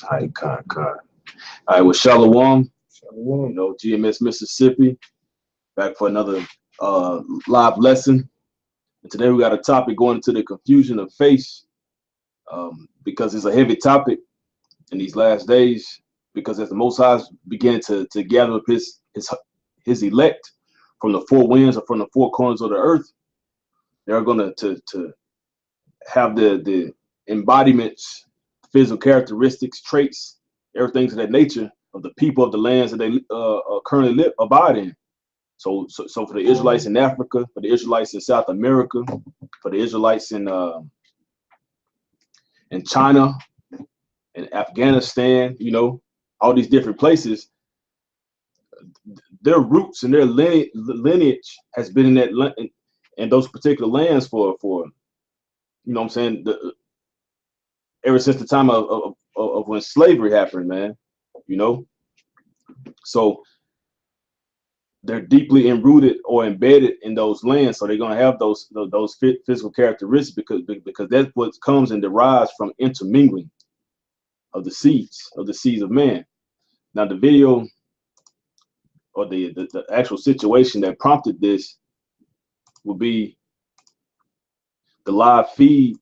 Hi, con. All right, well, Shalom. You know, GMS Mississippi, back for another live lesson. And today we got a topic going into the confusion of faith, because it's a heavy topic in these last days. Because as the Most High is beginning to gather up his elect from the four winds or from the four corners of the earth, they're going to have the embodiments, physical characteristics, traits, everything to that nature of the people of the lands that they currently abide in. So for the Israelites in Africa, for the Israelites in South America, for the Israelites in China, in Afghanistan, you know, all these different places, their roots and their lineage has been in that in those particular lands for you know what I'm saying, ever since the time of when slavery happened, man. You know, so they're deeply enrooted or embedded in those lands, so they're going to have those physical characteristics because that's what comes and derives from intermingling of the seeds of man. Now, the video or the actual situation that prompted this will be the live feed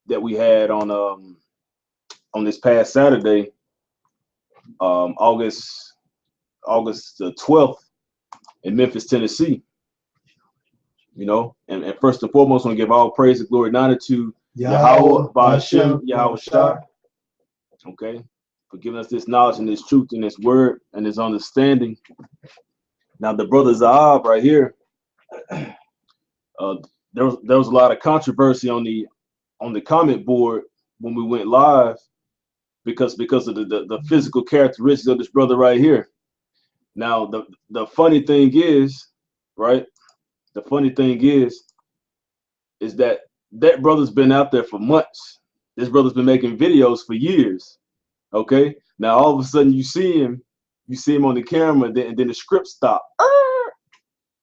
that we had on this past Saturday, August the 12th in Memphis, Tennessee. You know, and first and foremost, I want to give all praise and glory and honor to Yahweh Ba'ashem, Yahweh Shah, okay, for giving us this knowledge and this truth and this word and this understanding. Now, the brother Zahab right here, there was a lot of controversy on the comment board when we went live because of the physical characteristics of this brother right here. Now, the funny thing is, right? The funny thing is that brother's been out there for months. This brother's been making videos for years. Okay. Now all of a sudden you see him on the camera, and then the script stopped.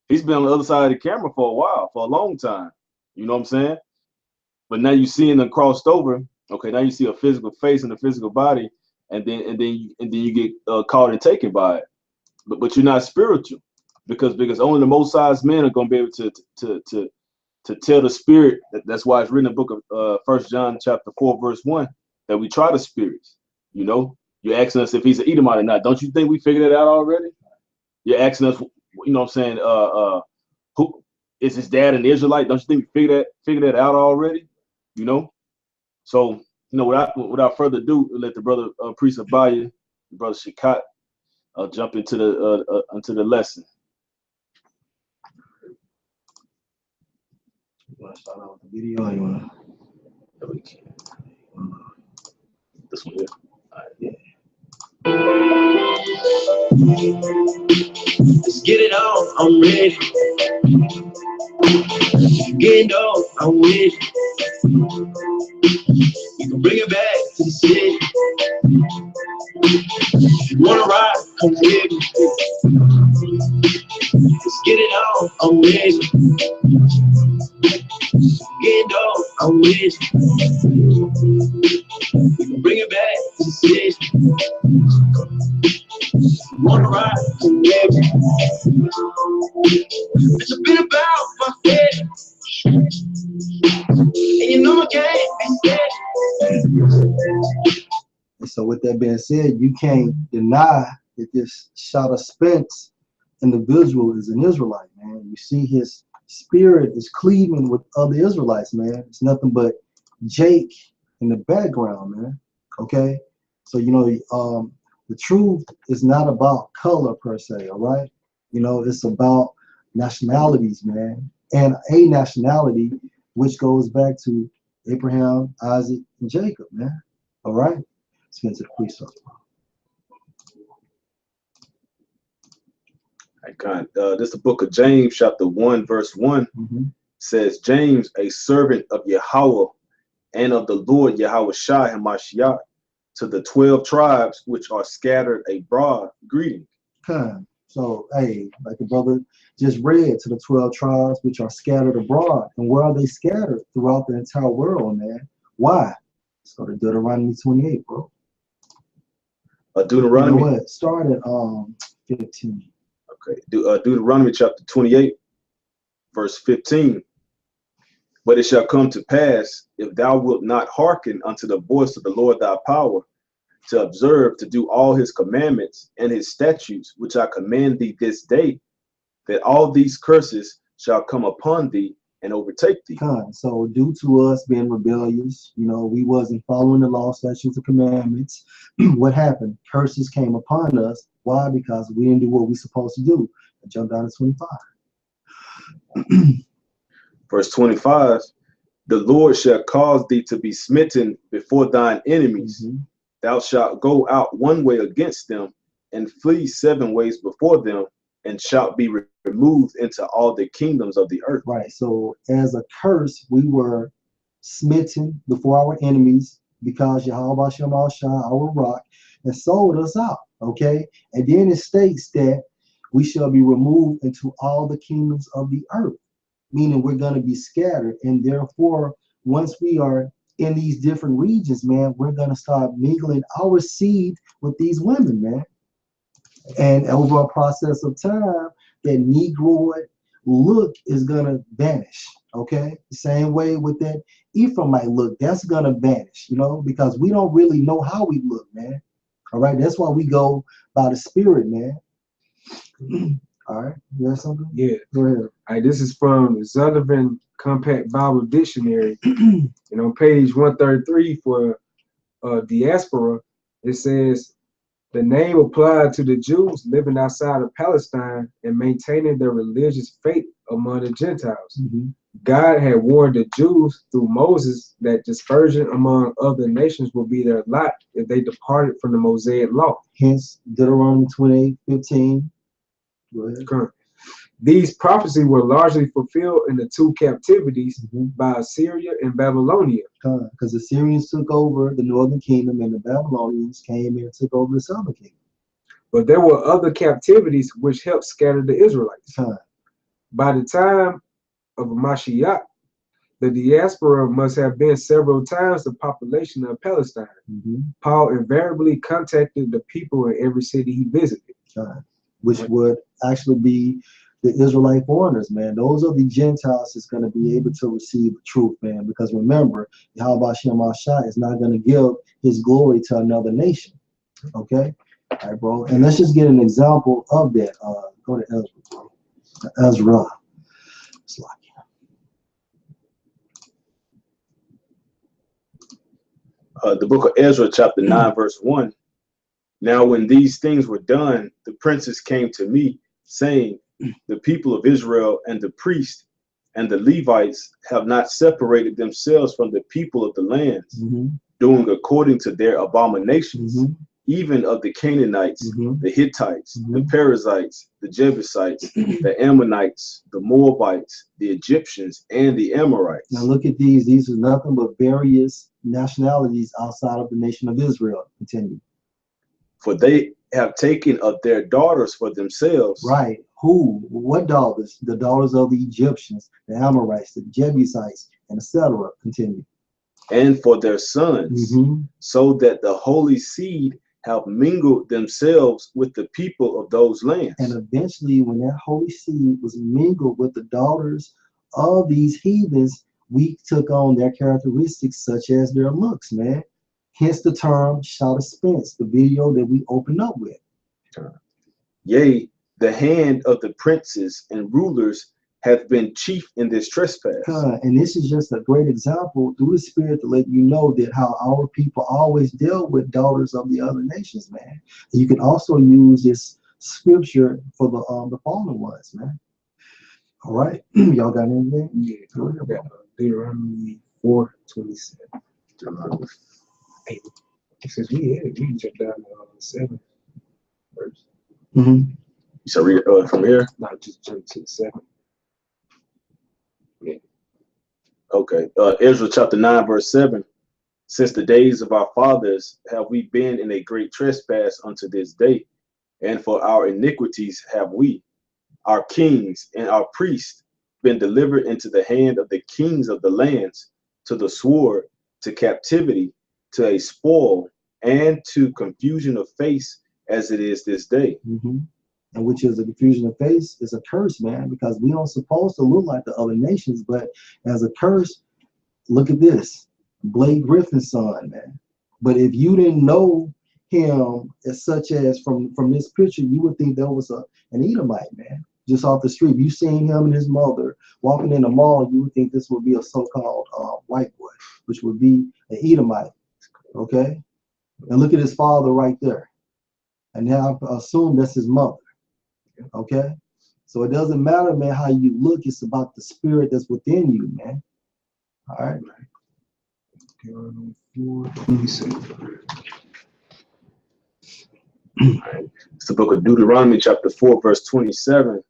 He's been on the other side of the camera for a while, for a long time. You know what I'm saying? But now you see him crossed over. Okay, now you see a physical face and a physical body, and then you get caught and taken by it. But you're not spiritual, because only the most highest men are going to be able to tell the spirit. That's why it's written in the book of 1 John chapter 4 verse 1 that we try the spirits. You know, you're asking us if he's an Edomite or not. Don't you think we figured it out already? You're asking us, you know what I'm saying, who is his dad an Israelite? Don't you think we figured that out already? You know, so you know, without further ado, let the brother priest Abaya, the brother Shikat, jump into the lesson. You want to start out with the video, or you want to? This one here. All right, yeah. Let's get it on, I'm ready. Getting on, I'm with you. You can bring it back to the city. If you wanna ride, come with me. Let's get it on, I'm ready. Getting on, I'm with you. You can bring it back to the city. Wanna ride, come with me. It's a bit about my head. And you know my game ain't dead. And so with that being said, you can't deny that this Shada Spence individual is an Israelite, man. You see his spirit is cleaving with other Israelites, man. It's nothing but Jake in the background, man. Okay? So, you know, the truth is not about color per se, all right? You know, it's about nationalities, man. And a nationality which goes back to Abraham, Isaac, and Jacob, man. All right? Let's get into the precept. This is the book of James, chapter 1, verse 1. Says, James, a servant of Yahweh and of the Lord Yahweh Shai Hamashiach, to the 12 tribes which are scattered abroad, greeting. So, hey, like the brother just read, to the 12 tribes which are scattered abroad. And where are they scattered? Throughout the entire world, man. Why? Let's go to Deuteronomy 28, bro. Deuteronomy. You know what? Start at 15. Okay. Deuteronomy chapter 28, verse 15. But it shall come to pass, if thou wilt not hearken unto the voice of the Lord thy power, to observe to do all his commandments and his statutes, which I command thee this day, that all these curses shall come upon thee and overtake thee. So due to us being rebellious, you know, we wasn't following the law, statutes, and commandments. What happened? Curses came upon us. Why? Because we didn't do what we supposed to do. Jump down to 25. Verse 25, the Lord shall cause thee to be smitten before thine enemies. Thou shalt go out one way against them, and flee 7 ways before them, and shalt be removed into all the kingdoms of the earth. Right. So as a curse, we were smitten before our enemies because Yahweh Shem Shah, our rock, has sold us out. Okay. And then it states that we shall be removed into all the kingdoms of the earth, meaning we're going to be scattered. And therefore, once we are in these different regions, man, we're going to start mingling our seed with these women, man. And over a process of time, that Negroid look is gonna vanish. Okay, the same way with that Ephraimite look, that's gonna vanish. You know, because we don't really know how we look, man. All right, that's why we go by the Spirit, man. All right, you got something? Yeah. Go ahead. All right, this is from the Sullivan Compact Bible Dictionary, and on page 133 for diaspora, it says, the name applied to the Jews living outside of Palestine and maintaining their religious faith among the Gentiles. God had warned the Jews through Moses that dispersion among other nations would be their lot if they departed from the Mosaic law. Hence, Deuteronomy 28:15. Go ahead. Correct. These prophecies were largely fulfilled in the 2 captivities by Assyria and Babylonia. Because the Syrians took over the northern kingdom and the Babylonians came and took over the southern kingdom. But there were other captivities which helped scatter the Israelites. By the time of Mashiach, the diaspora must have been several times the population of Palestine. Paul invariably contacted the people in every city he visited. Which would actually be the Israelite foreigners, man. Those are the Gentiles that's going to be able to receive the truth, man. Because remember, Yahweh Shem Shah is not going to give his glory to another nation. Okay? All right, bro. And let's just get an example of that. Go to Ezra, bro. Ezra. The book of Ezra, chapter 9, verse 1. Now, when these things were done, the princes came to me, saying, the people of Israel and the priests and the Levites have not separated themselves from the people of the lands, doing according to their abominations, even of the Canaanites, the Hittites, the Perizzites, the Jebusites, the Ammonites, the Moabites, the Egyptians, and the Amorites. Now look at these. These are nothing but various nationalities outside of the nation of Israel. Continue. For they have taken of their daughters for themselves. Right. Who? What daughters? The daughters of the Egyptians, the Amorites, the Jebusites, and etc. Continue. And for their sons, so that the holy seed have mingled themselves with the people of those lands. And eventually, when that holy seed was mingled with the daughters of these heathens, we took on their characteristics, such as their looks, man. Hence the term shout of Spence, the video that we opened up with. Yea, the hand of the princes and rulers hath been chief in this trespass. And this is just a great example through the Spirit to let you know that how our people always deal with daughters of the other nations, man. And you can also use this scripture for the fallen ones, man. All right, y'all got anything? Yeah, Deuteronomy 4:27. Since we had it, we can jump down to 7 verse. You should read it from here? Not just jump to 7. Yeah. Okay. Ezra chapter 9, verse 7. Since the days of our fathers have we been in a great trespass unto this day, and for our iniquities have we, our kings and our priests, been delivered into the hand of the kings of the lands, to the sword, to captivity, to a spoil, and to confusion of face as it is this day. And which is a confusion of face is a curse, man, because we don't supposed to look like the other nations, but as a curse, look at this, Blake Griffin's son, man. But if you didn't know him as such as from this picture, you would think that was an Edomite, man, just off the street. If you seen him and his mother walking in the mall, you would think this would be a so-called white boy, which would be an Edomite, okay? And look at his father right there. And now I assume that's his mother, okay? So it doesn't matter, man, how you look. It's about the spirit that's within you, man. All right. It's the book of Deuteronomy, chapter 4, verse 27.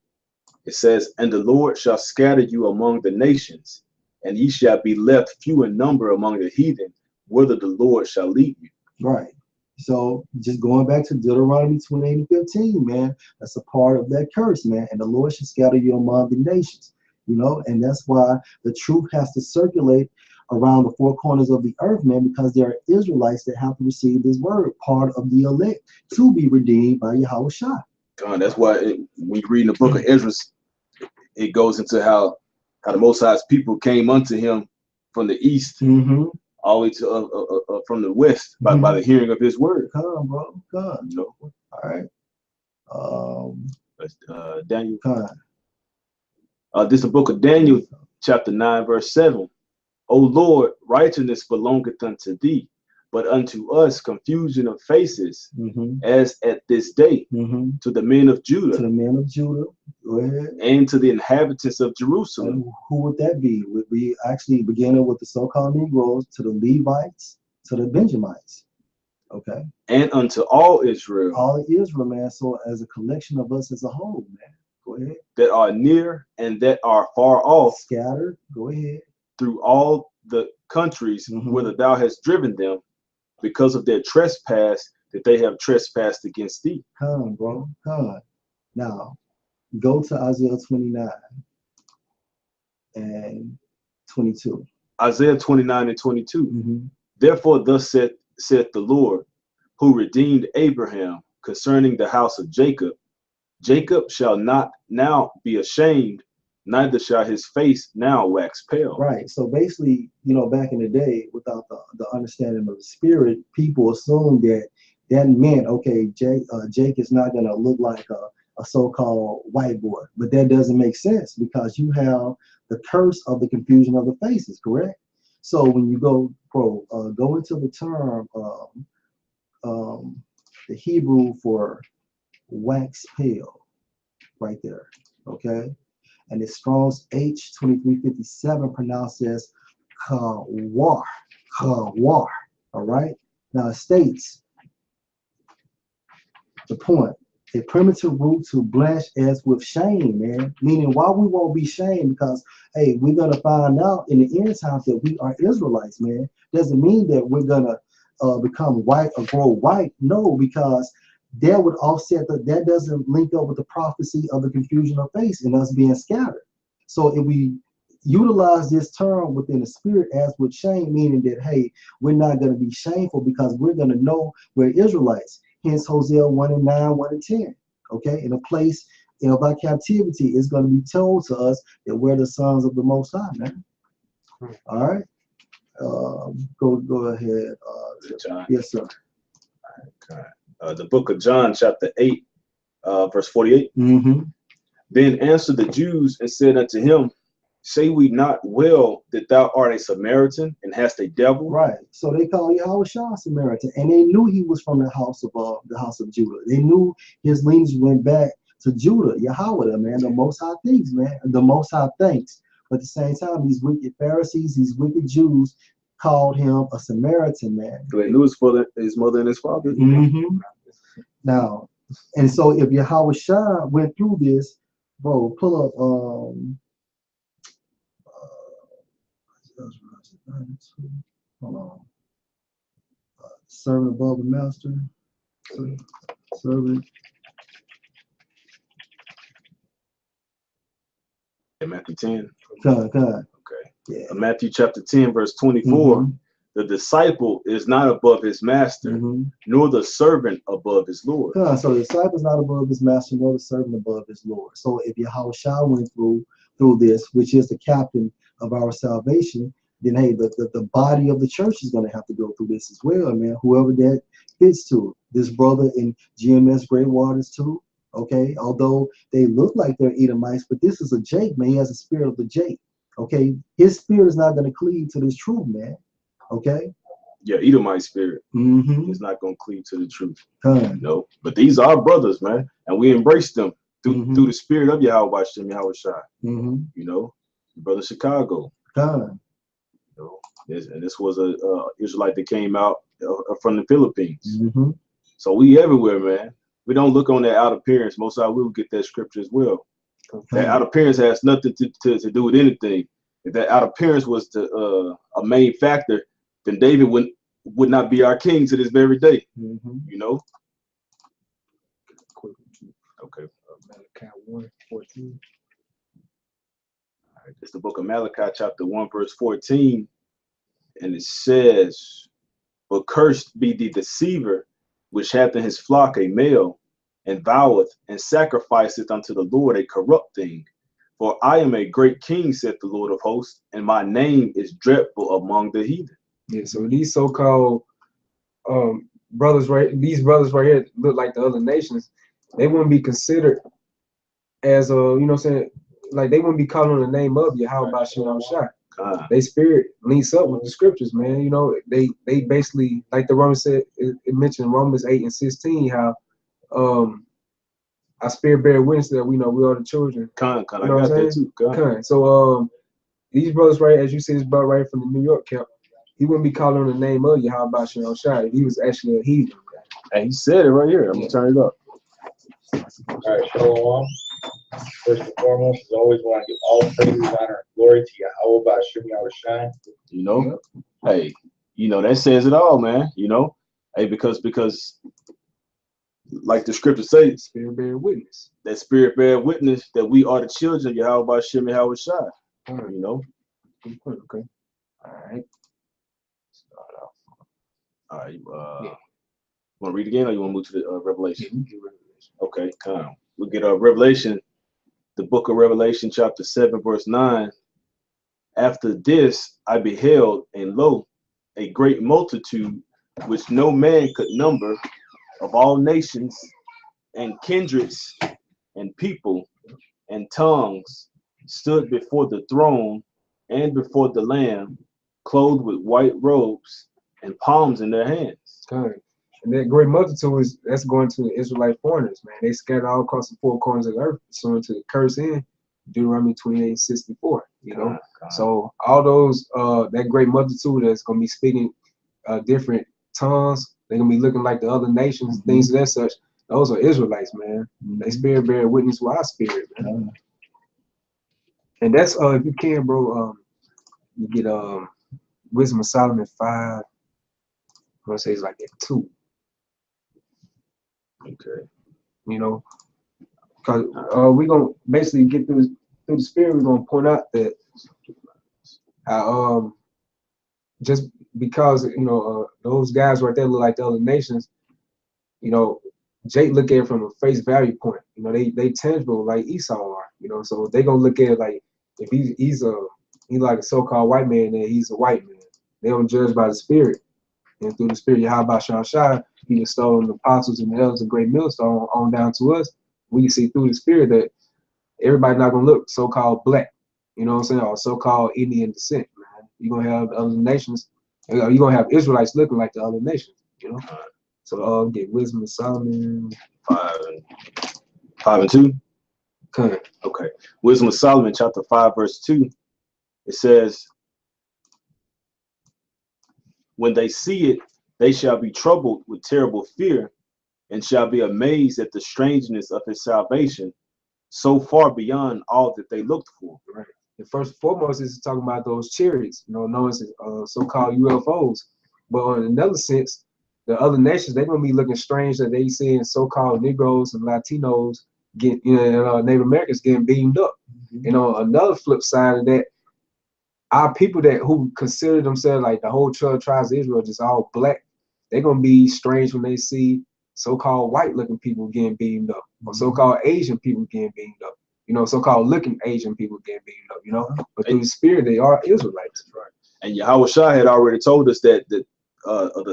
It says, "And the Lord shall scatter you among the nations, and ye shall be left few in number among the heathen, whither the Lord shall lead you." Right. So just going back to Deuteronomy 28 and 15, man, that's a part of that curse, man. And the Lord shall scatter you among the nations, you know, and that's why the truth has to circulate around the four corners of the earth, man, because there are Israelites that have to receive this word, part of the elect, to be redeemed by Yahweh Shai. That's why when you read in the book of Ezra, it goes into how the Most High's people came unto him from the east, all the way to from the west by the hearing of his word. Come, bro, come. So, all right. Daniel. Come. This is the book of Daniel, chapter 9, verse 7. "O Lord, righteousness belongeth unto thee, but unto us confusion of faces, as at this day, to the men of Judah, to the men of Judah, go ahead, and to the inhabitants of Jerusalem." And who would that be? Would be actually beginning with the so-called Negroes, to the Levites, to the Benjamites. Okay. "And unto all Israel." All Israel, man. So as a collection of us as a whole, man. Go ahead. "That are near and that are far off, scattered." Go ahead. "Through all the countries whither thou hast driven them, because of their trespass that they have trespassed against thee." Come, bro. Come. Now, go to Isaiah 29 and 22. Isaiah 29 and 22. "Therefore thus saith the Lord, who redeemed Abraham, concerning the house of Jacob, Jacob shall not now be ashamed, neither shall his face now wax pale." Right. So basically, you know, back in the day, without the understanding of the spirit, people assumed that meant, okay, Jake is not going to look like a so-called white boy. But that doesn't make sense, because you have the curse of the confusion of the faces, correct? So when you go into the term, the Hebrew for wax pale, right there, okay? And it's Strong's H2357 pronounced as kawar, all right? Now it states the point, a primitive root to blanch as with shame, man. Meaning, why we won't be shamed? Because, hey, we're going to find out in the end times that we are Israelites, man. Doesn't mean that we're going to become white or grow white. No, because that would offset that doesn't link up with the prophecy of the confusion of face and us being scattered. So if we utilize this term within the spirit as with shame, meaning that, hey, we're not going to be shameful because we're going to know we're Israelites. Hence Hosea 1 and 9, 1 and 10. Okay, in a place of our captivity, it's going to be told to us that we're the sons of the Most High, man. All right, go ahead. John. Yes, sir. The book of John, chapter 8, verse 48. "Then answered the Jews and said unto him, Say we not well that thou art a Samaritan and hast a devil?" Right. So they call Yahweh Shah Samaritan, and they knew he was from the house of Judah. They knew his lineage went back to Judah, Yahweh, man, the Most High things, man, the Most High thanks. But at the same time, these wicked Pharisees, these wicked Jews, called him a Samaritan, man. They knew his mother and his father. Now, and so if Yahweh Shah went through this, bro, pull up hold on. Servant above the master. Servant. Matthew 10. God. Okay. Yeah. Matthew chapter 10, verse 24. the disciple is not above his master, nor the servant above his Lord. So the disciple is not above his master, nor the servant above his Lord. So if Yahushua went through this, which is the captain of our salvation, then hey, the body of the church is going to have to go through this as well, man. Whoever that fits to it. This brother in GMS Great Waters too. Okay, although they look like they're Edomites, but this is a Jake, man. He has a spirit of the Jake. Okay, his spirit is not going to cleave to this truth, man. Okay. Yeah, Edomite spirit is not going to cleave to the truth. No, but these are our brothers, man, and we embrace them through the spirit of Yahweh Shem Yahweh Shai. You know, brother Chicago. You know, and this was a Israelite that came out from the Philippines. So we everywhere, man. We don't look on that out appearance. Most of we will get that scripture as well. That out appearance has nothing to do with anything. If that out appearance was a main factor, then David would not be our king to this very day. You know. Okay. Malachi 1:14. All right, it's the book of Malachi, chapter 1, verse 14, and it says, "But cursed be the deceiver, which hath in his flock a male, and voweth and sacrificeth unto the Lord a corrupt thing. For I am a great king, saith the Lord of hosts, and my name is dreadful among the heathen." Yeah, so these so-called brothers these brothers right here look like the other nations. They wouldn't be considered as you know what I'm saying, like they wouldn't be calling on the name of Yahweh Shem Shai. They spirit links up with the scriptures, man. You know, they basically, like the Romans said, it mentioned Romans 8:16, how our spirit bear witness that we know we are the children. You know I got that too. So these brothers, right, as you see this brother right from the New York camp, he wouldn't be calling on the name of Yahweh Shem Shai. He was actually a heathen. And he said it right here. I'm gonna turn it up. All right, shalom. First and foremost, as always, want to give all praise, honor, and glory to Yahweh Shem Shai. You know, hey, you know that says it all, man. You know, hey, because like the scripture says, spirit bear witness. That spirit bear witness that we are the children of Yahweh Shem Yahweh Shai. You know. Okay. All right. Start off. All right. Want to read again, or you want to move to the Revelation? Okay, come. We get Revelation, the book of Revelation, chapter 7, verse 9. "After this I beheld, and lo, a great multitude, which no man could number, of all nations and kindreds and people and tongues, stood before the throne and before the Lamb, clothed with white robes and palms in their hands." Okay. And that great multitude that's going to the Israelite foreigners, man. They scattered all across the four corners of the earth, pursuant to the curse in Deuteronomy 28:64. You know, so all those that great multitude that's gonna be speaking different tongues, they're gonna be looking like the other nations, things of that such. Those are Israelites, man. They spirit bear witness with our spirit, man. And that's if you can, bro, you get Wisdom of Solomon 5. I'm gonna say it's like at 2. Okay. You know, because we're gonna basically get through the spirit. We're gonna point out that just because you know those guys right there look like the other nations, you know, Jake look at it from a face value point. You know, they tangible like Esau are. You know, so they gonna look at it like if he's like a so-called white man, then he's a white man. They don't judge by the spirit. And through the spirit, Yahweh Shem Shai, he installed the apostles and the elders, a great millstone on down to us. We can see through the spirit that everybody not gonna look so-called black, you know what I'm saying, or so-called Indian descent, man. You're gonna have the other nations, you're gonna have Israelites looking like the other nations, you know. So get Wisdom of Solomon 5 and 2. Okay. Wisdom of Solomon, chapter 5, verse 2. It says, "When they see it, they shall be troubled with terrible fear, and shall be amazed at the strangeness of his salvation, so far beyond all that they looked for." Right. And first and foremost is talking about those chariots, you know, known as so-called UFOs. But on another sense, the other nations, they're gonna be looking strange that they seeing so-called Negroes and Latinos get, you know, Native Americans getting beamed up. You know, another flip side of that, our people that who consider themselves like the whole 12 tribes of Israel just all black, they're gonna be strange when they see so-called white-looking people getting beamed up, or so-called Asian people getting beamed up. You know, so-called looking Asian people getting beamed up. You know, but through the spirit, they are Israelites. Right. And Yahweh Shai had already told us that the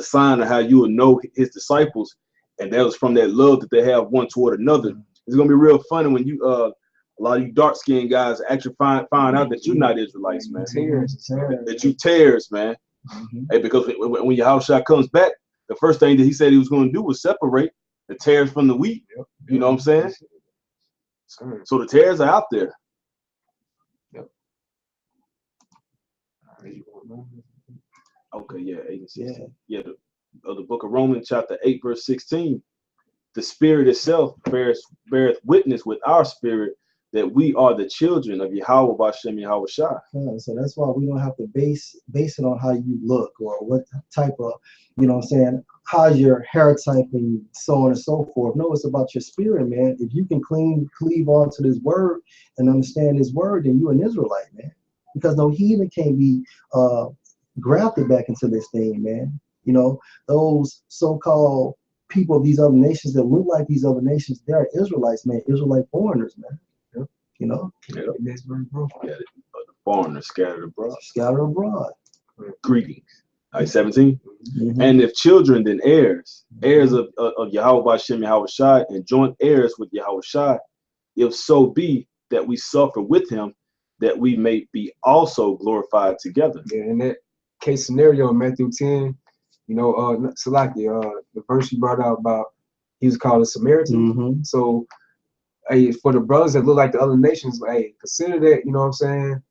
sign of how you will know his disciples, and that was from that love that they have one toward another. It's gonna be real funny when you a lot of you dark-skinned guys actually find out that you're not Israelites, man. That you tares, man. Hey, because when Yahweh Shai comes back, the first thing that he said he was going to do was separate the tares from the wheat. You know what I'm saying? So the tares are out there. Okay, yeah. The book of Romans, chapter 8, verse 16. The Spirit itself beareth witness with our spirit that we are the children of Yahweh Bashem Yahweh Shai. So that's why we don't have to base it on how you look or what type of, you know what I'm saying, how's your hair type and so on and so forth. No, it's about your spirit, man. If you can cleave on to this word and understand this word, then you're an Israelite, man. Because no heathen can't be grafted back into this thing, man. You know, those so-called people of these other nations that look like these other nations, they're Israelites, man. Israelite foreigners, man. You know, the foreigners scattered abroad. Greetings. All right, 17. And if children, then heirs of Yahweh Bashem Yahweh Shai, and joint heirs with Yahweh Shai, if so be that we suffer with him, that we may be also glorified together. Yeah, in that case scenario in Matthew 10, you know, Salaki, the verse you brought out about he was called a Samaritan. So, hey, for the brothers that look like the other nations, hey, consider that, you know what I'm saying,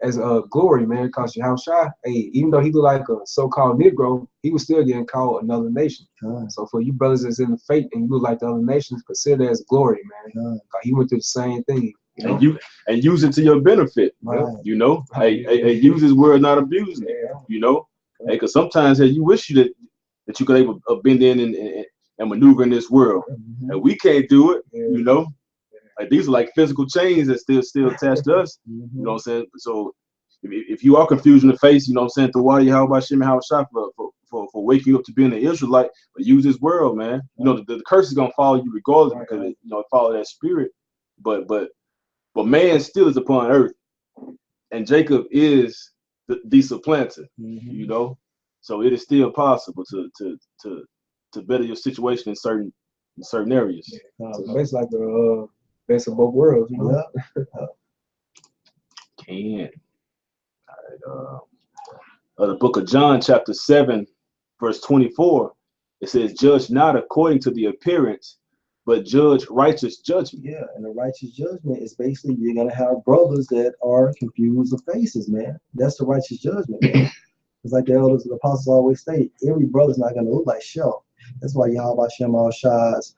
as a glory, man, because Yahweh Shai, hey, even though he looked like a so-called Negro, he was still getting called another nation. So for you brothers that's in the faith and you look like the other nations, consider that as glory, man. Because he went through the same thing. You know? And use it to your benefit. You know, hey, use his word, not abuse it. You know, hey, because sometimes hey, you wish you that you could able bend in and maneuver in this world, and we can't do it. You know. Like these are like physical chains that still attached to us. You know what I'm saying? So if you are confused in the face, you know what I'm saying, to why Yahweh Bashem Yahweh Shai for waking you up to being an Israelite, but use this world, man. You know the curse is gonna follow you regardless because it, you know, follow that spirit. But man still is upon earth, and Jacob is the supplanter. You know, so it is still possible to better your situation in certain areas. So that's like the best of both worlds, you know. All right. The book of John, chapter 7, verse 24, it says, "Judge not according to the appearance, but judge righteous judgment." Yeah, and the righteous judgment is basically you're gonna have brothers that are confused of faces, man. That's the righteous judgment, man. It's like the elders and the apostles always state, every brother's not gonna look like Shel. That's why Yahweh Shem Al Shai's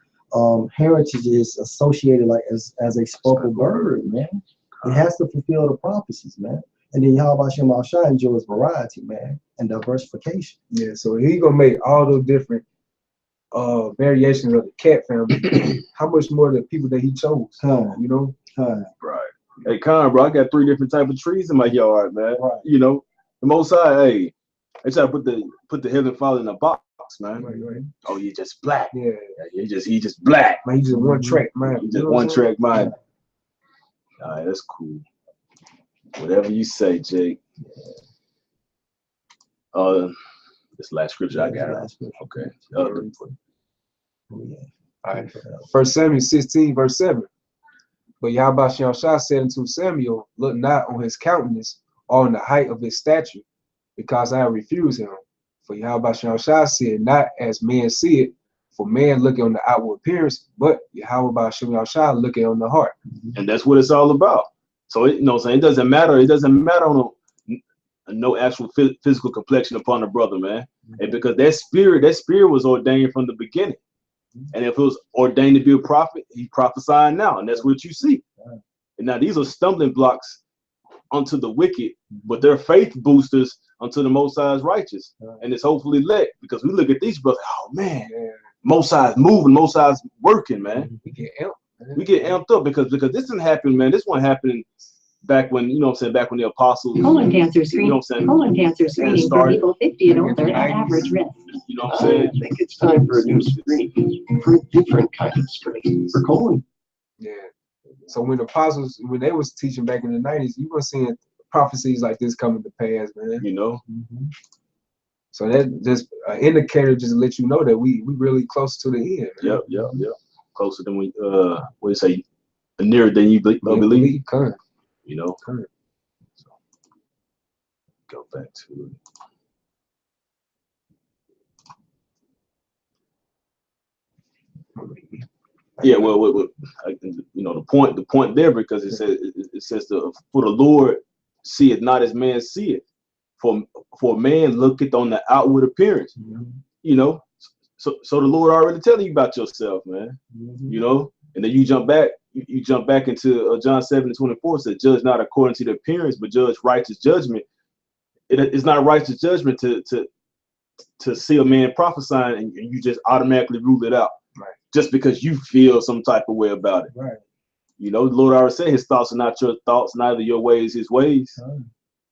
heritage is associated like as a spoken word, man. It has to fulfill the prophecies, man. And then Yahweh Shem Al Shai enjoys variety, man, and diversification. Yeah, so he gonna make all those different variations of the cat family. How much more the people that he chose? You know? Right. Hey, bro, I got 3 different types of trees in my yard, man. Right. You know, the Most High, hey, they try to put the Heavenly Father in a box, man. Right. Oh, you just black. Yeah. He just black. Man, he's just one track mind. He just one track mind. All right, that's cool. Whatever you say, Jake. This last scripture I got. Okay. All right. 1 Samuel 16, verse 7. But Yahweh Shem Shai said unto Samuel, look not on his countenance or on the height of his stature, because I have refused him. For Yahweh Shem Shai said, not as men see it, for man looking on the outward appearance, but Yahweh Shem Shai looking on the heart. And that's what it's all about. So you know what I'm saying? It doesn't matter on no actual physical complexion upon the brother, man. And because that spirit was ordained from the beginning. And if it was ordained to be a prophet, he's prophesying now, and that's what you see. And now these are stumbling blocks unto the wicked, but they're faith boosters unto the Most High's righteous. And it's hopefully lit, because we look at these brothers, oh man, Most High's moving, Most High's working, man. We get amped up because this didn't happen, man. This one happened back when, you know what I'm saying, back when the apostles, Colon cancer screening. you know what I'm saying, Colon cancer screening for started. people 50 and older at average risk. You know what I'm saying? I think it's time for a new screen, for a different kind of screen, for colon. Yeah. So when the apostles, when they was teaching back in the 90s, you were seeing prophecies like this coming to pass, man. You know? So that just an indicator just to let you know that we really close to the end. Man. Yep. Closer than we, what do you say, nearer than you believe. Current. You know? Current. So, go back to it. Yeah, well, you know, the point there, because it says for the Lord see it not as man see it, for man looketh on the outward appearance. You know, so the Lord already telling you about yourself, man. You know, and then you jump back into John 7:24, said, "Judge not according to the appearance, but judge righteous judgment." It's not righteous judgment to see a man prophesying and you just automatically rule it out. Right. Just because you feel some type of way about it. Right. You know, the Lord already said his thoughts are not your thoughts, neither your ways his ways.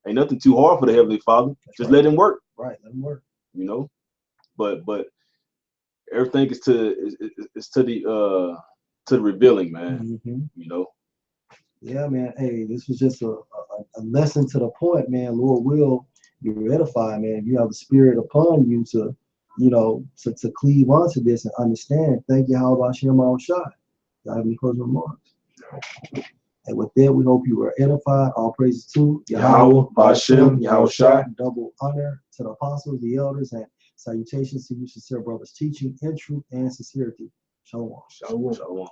Ain't nothing too hard for the Heavenly Father. Just let him work. Right, let him work. You know, but everything is to the revealing, man. You know. Yeah, man. Hey, this was just a lesson to the point, man. Lord will you edify, man. You have the Spirit upon you to, you know, to cleave onto this and understand. Thank you, how about Shem Al Shai? Y'all have any closing remarks? And with that, we hope you were edified. All praises to Yahweh, Bashem, Yahweh Shai. Double honor to the apostles, the elders, and salutations to you, sincere brothers, teaching in truth and sincerity. Shalom. Shalom.